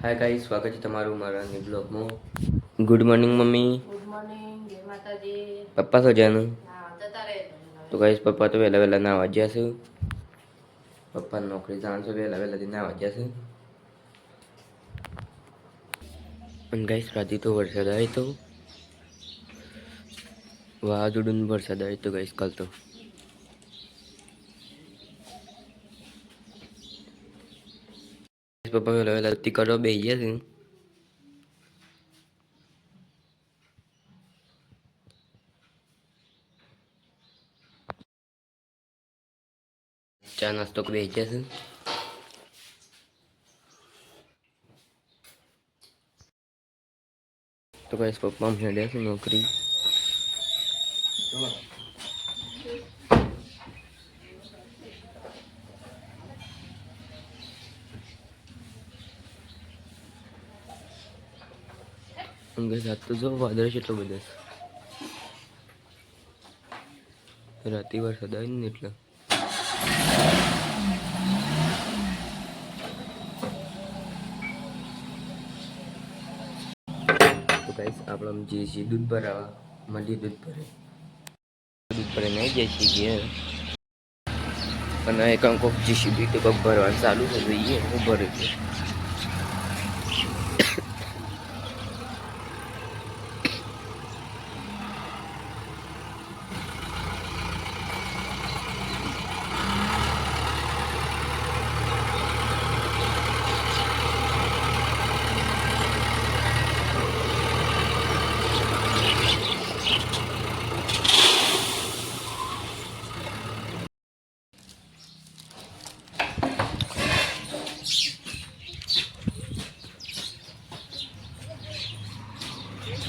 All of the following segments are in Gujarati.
हाय गाइस, स्वागत है તમારું મારા ન્યુ બ્લોગમાં। Good morning mummy. Good morning, જય માતાજી। પપ્પા તો જાનું હા જતા રહે તો ગાઈસ પપ્પા તો વહેલા વહેલા નાવા ગયા છે। પપ્પા નોકરી જવાનું છે, વહેલા વહેલા નાવા ગયા છે। અને ગાઈસ રાતે તો વરસાદ આવ્યો તો વાદળું વરસાદ આવ્યો તો ગાઈસ કાલ તો પપ્પા વહેલા વહેલા આરતી કરવા બેસી ગયા છે। ચા નાસ્તો કરી બેસી ગયા છે। તો ગાઈસ પપ્પા હેડ્યા છે નોકરી। ગાઈસ આજ તો જો વાદળ કેટલો બધો છે, રાતે વરસાદ આવ્યો ને એટલે तो गाइस आप लोग जी दूध भरा मल्ली दूध भरे नहीं जैसी घેર અને એક અંકો જીસીબી તો કપ ભરવાનું ચાલુ છે, જોઈએ હું ભરે છે।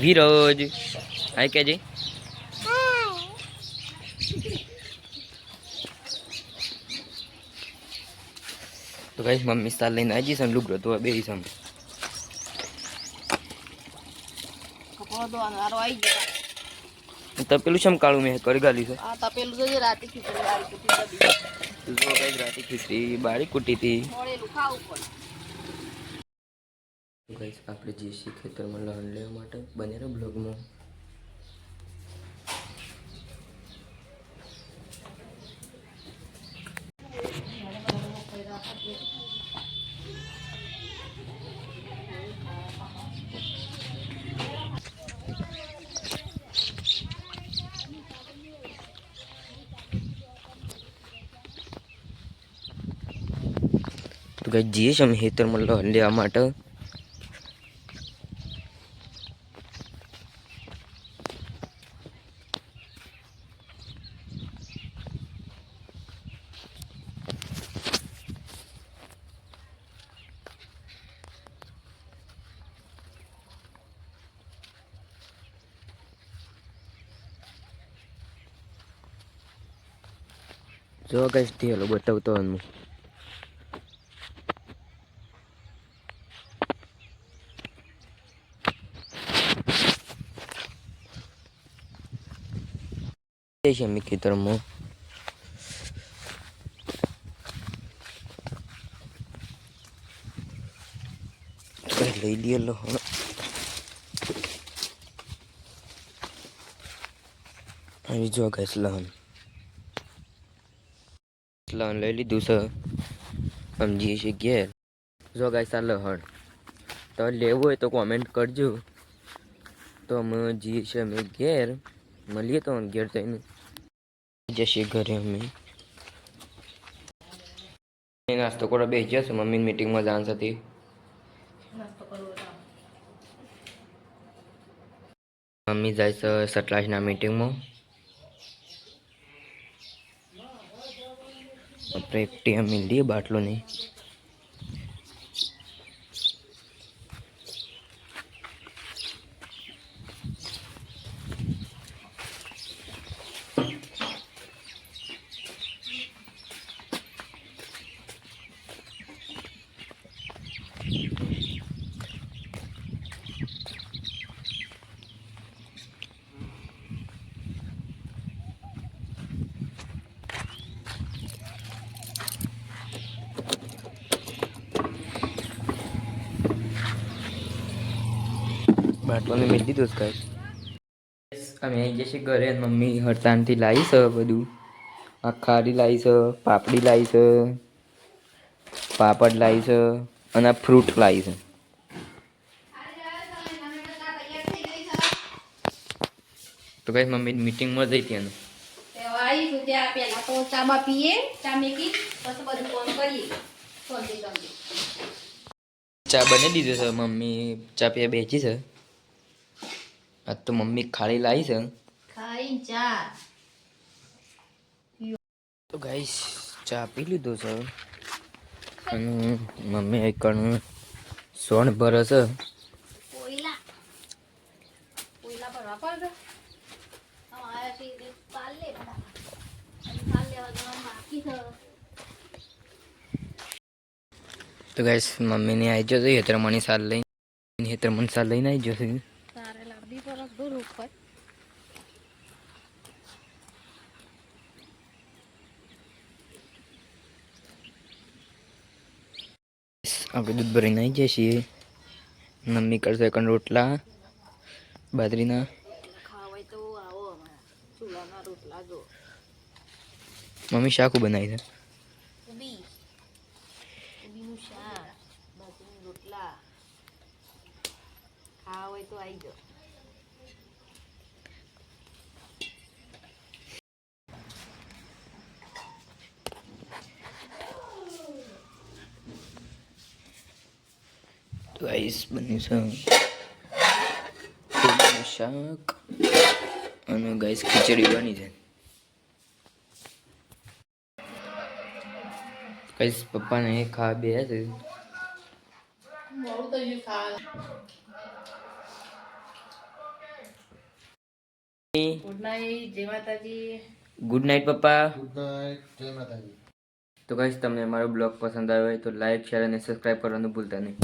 विरोज हाय क्या जी तो गाइस मम्मी साल लेने आई जी सन लुगड़ो तो बे ही सम तपेलू शम काळू में कर गाली से આ તપેલું જો રાતે ખીચડી વાળી કુટી બધી तो जो गाइस राती खिचड़ी बाड़ी कुटी थी। મોળેલું ખાવું પડે। तो गाइस આપણે જીસી ખેતરમાં લણ લેવા માટે બનેરો બ્લોગમાં तो गाइस જીએ અમે ખેતરમાં લણ લેવા માટે જો ગાઈસ ઢેલો બતાવતો હું જઈશ અમે ખેતરમાં લઈ લઈએ લહણ અહીં જો ગાઈસ લહણ લઈ લીધું છે, સમજીએ છીએ ઘેર। જો ગાઈસ આ લહણ તો લેવું હોય તો કોમેન્ટ કરજો, તો અમે જઈએ છીએ અમે ઘેર મળીએ તો ઘેર જઈને જશે ઘરે અમે નાસ્તો કરવા બેસી જશે। મમ્મી મીટિંગમાં જવાનું છે, નાસ્તો કરવો તો મમ્મી જાય છે સટલાસના મીટિંગમાં। આપણે એકટી અમે લઈએ બાટલો નહીં બાટલો મેં દીધો જ કાંઈ. અમે આવી જશે ઘરે અને મમ્મી હડતાણથી લાવી છે બધું. આ ખારી લાવી છે, પાપડી લાવી છે, પાપડ લાવી છે અને આ ફ્રૂટ લાવી છે. તો કઈ મમ્મી મીટિંગમાં જઈ હતી એનું. આવીશું ત્યાં પહેલા તો ચા બા પીએ, ચા મેકી પછી બધું ફોન કરીએ. ચા બની દીધો છે, મમ્મી ચા પીવા બેસી છે. આજ તો મમ્મી ખાલી લાવી છે. ખાઈ ચા. તો ગાઈસ ચા પી લીધો છે અને મમ્મી એક સોણ ભરે છે. કોયલા ભરવા પડે. આયા છે પાલ લે બધા. પાલ લેવા જવાનું બાકી છે. તો ગાઈસ મમ્મીને આવી જશે હેતર મની સાલ લઈને હેતર મની સાલ લઈને આવી જશે. તારે લાંબી પરત દૂર ઉપર. આપણે દૂધ ભરીને આવી જઈએ છીએ. મમ્મી કરશે કણ રોટલા બાજરીના. ખાવાય તો આવો અમારા ચૂલાના રોટલા જો. મમ્મી શાકું બનાવી છે. કોબીનું શાક, બાજરીના રોટલા. ખાવા હોય તો આવી જાઓ. તો ગાઈસ બન્યું છે કોબીનું શાક અને ગાઈસ ખીચડી બની છે. ગાઈસ પપ્પાને ખાવા બે છે. મોડું થઈ ગયું ખાવાનું. ગુડ નાઇટ, જય માતાજી. ગુડ નાઇટ પપ્પા. ગુડ નાઇટ, જય માતાજી. તો ગાઈસ તમને અમારો બ્લોગ પસંદ આવ્યો હોય તો લાઈક શેર અને સબસ્ક્રાઈબ કરવાનું ભૂલતા નહીં.